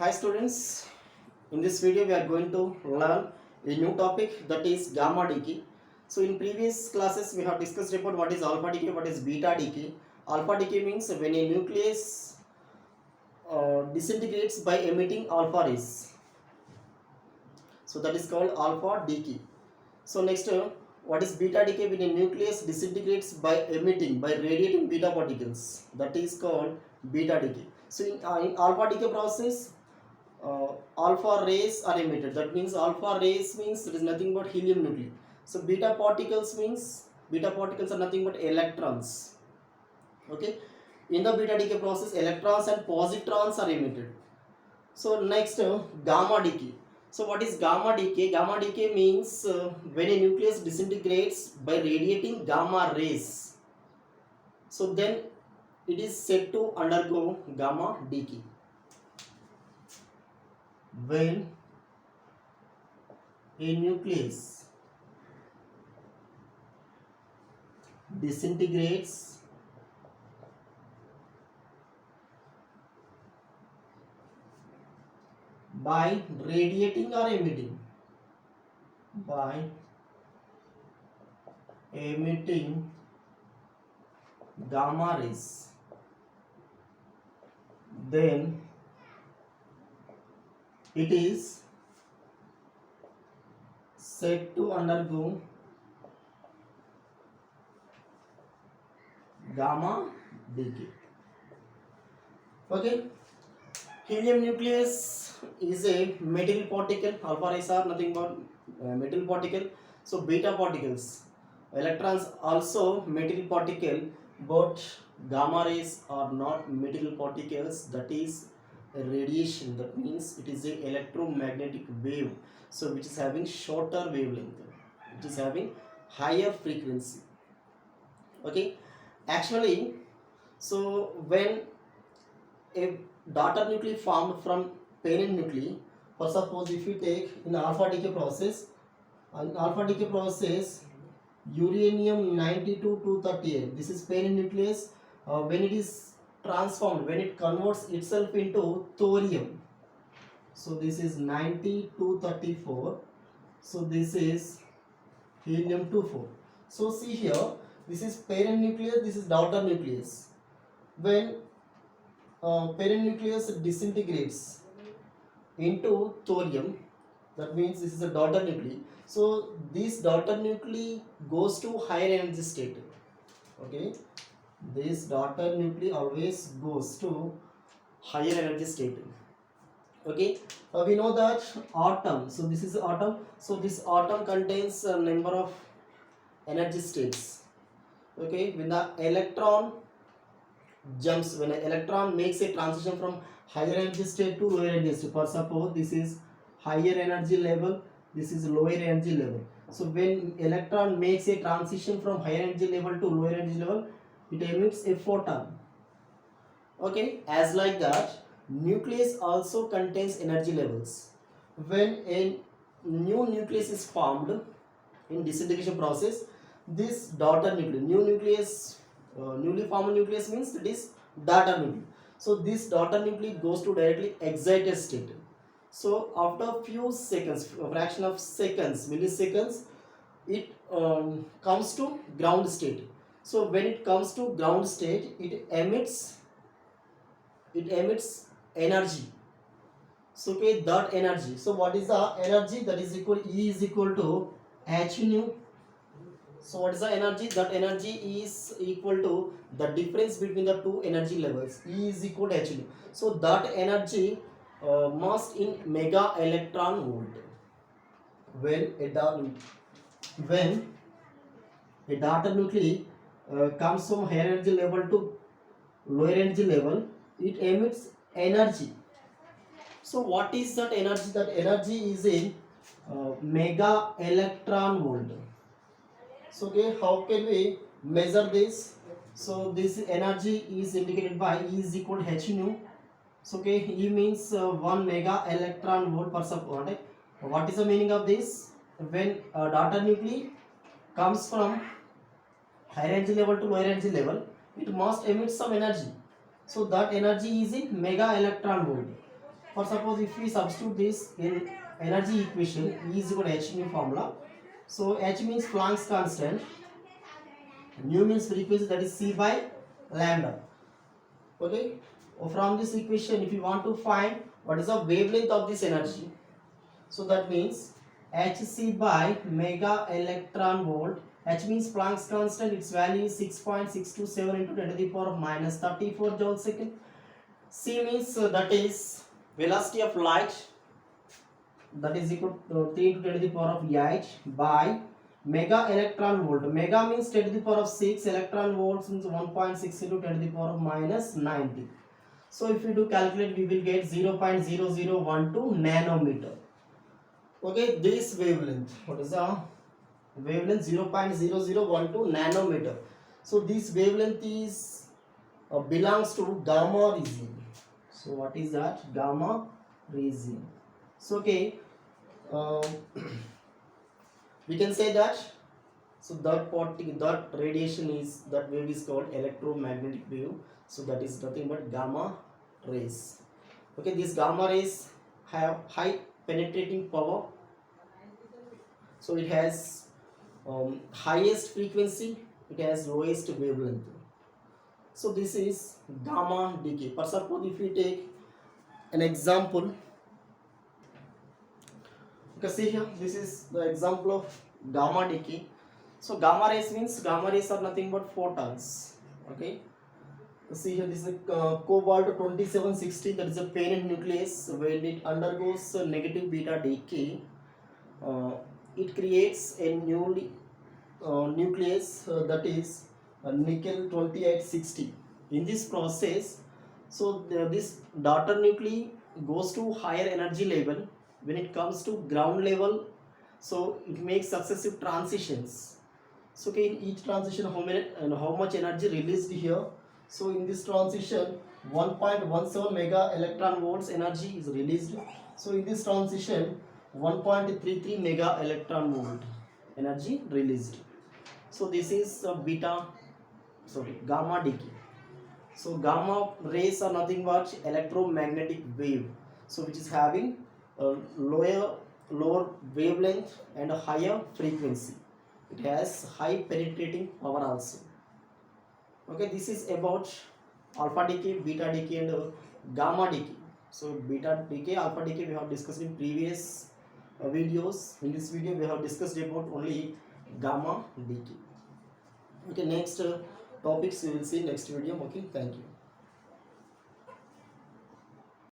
Hi students, in this video we are going to learn a new topic, that is gamma decay. So in previous classes we have discussed about what is alpha decay, what is beta decay. Alpha decay means when a nucleus disintegrates by emitting alpha rays. So that is called alpha decay. So next, what is beta decay? When a nucleus disintegrates by radiating beta particles, that is called beta decay. So in alpha decay process, alpha rays are emitted. That means alpha rays means there is nothing but helium nuclei. So beta particles are nothing but electrons. Okay, in the beta decay process, electrons and positrons are emitted. So next, gamma decay. So what is gamma decay? Gamma decay means when a nucleus disintegrates by radiating gamma rays. So then it is said to undergo gamma decay. When a nucleus disintegrates by radiating or emitting gamma rays, then it is said to undergo gamma decay. Okay, helium nucleus is a metal particle. Alpha rays are nothing but metal particle. So beta particles, electrons also metal particle, but gamma rays are not metal particles. That is a radiation. That means it is a electromagnetic wave. So which is having shorter wavelength. It is having higher frequency. Okay, actually, so when a daughter nuclei formed from parent nuclei, for suppose if you take in alpha decay process, uranium 92 238, this is parent nucleus. When it is transformed, when it converts itself into thorium, so this is 9234, so this is helium 24. So see here, this is parent nucleus, this is daughter nucleus. When parent nucleus disintegrates into thorium, that means this is a daughter nuclei. So this daughter nuclei goes to higher energy state. Okay, this daughter nuclei always goes to higher energy state. Okay, we know that atom, so this is atom, so this atom contains a number of energy states. Okay, when the electron jumps, when an electron makes a transition from higher energy state to lower energy state, for suppose this is higher energy level, this is lower energy level. So when electron makes a transition from higher energy level to lower energy level, it emits a photon. Okay, as like that, nucleus also contains energy levels. When a new nucleus is formed in disintegration process, this daughter nucleus, newly formed nucleus means it is daughter nucleus. So this daughter nucleus goes to directly excited state. So after few seconds, a fraction of seconds, milliseconds, it comes to ground state. So when it comes to ground state, it emits energy. So okay, that energy, so what is the energy? That is equal, E is equal to h nu. So what is the energy? That energy is equal to the difference between the two energy levels. E is equal to h nu. So that energy must in mega electron volt. When a daughter nuclei comes from higher energy level to lower energy level, it emits energy. So what is that energy? That energy is in mega electron volt. So okay, how can we measure this? So this energy is indicated by E is equal to h nu. So okay, E means 1 mega electron volt per second. What is the meaning of this? When daughter nuclei comes from higher energy level to lower energy level, it must emit some energy. So that energy is in mega electron volt. For suppose if we substitute this in energy equation, E is equal to h nu formula. So h means Planck's constant, nu means frequency, that is c by lambda. Okay. From this equation, if you want to find what is the wavelength of this energy, so that means hc by mega electron volt. H means Planck's constant, its value is 6.627 into 10 to the power of minus 34 joule second. C means that is velocity of light, that is equal to 3 into 10 to the power of 8 by mega electron volt. Mega means 10 to the power of 6, electron volts means 1.6 into 10 to the power of minus 90. So if we do calculate, we will get 0.0012 nanometer. Okay, this wavelength, what is the wavelength? 0.0012 nanometer. So this wavelength is belongs to gamma region. So what is that? Gamma region. So okay, uh, we can say that, so that radiation is, that wave is called electromagnetic wave. So that is nothing but gamma rays. Okay, these gamma rays have high penetrating power. So it has highest frequency, it has lowest wavelength. So this is gamma decay. For suppose if we take an example, okay, see here, this is the example of gamma decay. So gamma rays means, gamma rays are nothing but photons. Okay, see here, this is cobalt 2760, that is a parent nucleus. When it undergoes negative beta decay, it creates a new nucleus, that is nickel 2860. In this process, so this daughter nuclei goes to higher energy level. When it comes to ground level, so it makes successive transitions. So okay, in each transition, how many and how much energy released here? So in this transition, 1.17 mega electron volts energy is released. So in this transition, 1.33 mega electron volt energy released. So this is gamma decay. So gamma rays are nothing but electromagnetic wave, so which is having a lower wavelength and a higher frequency. It has high penetrating power also. Okay, this is about alpha decay, beta decay, and gamma decay. So beta decay, alpha decay we have discussed in previous videos. In this video we have discussed about only gamma decay. Okay, next topics we will see next video. Okay, thank you.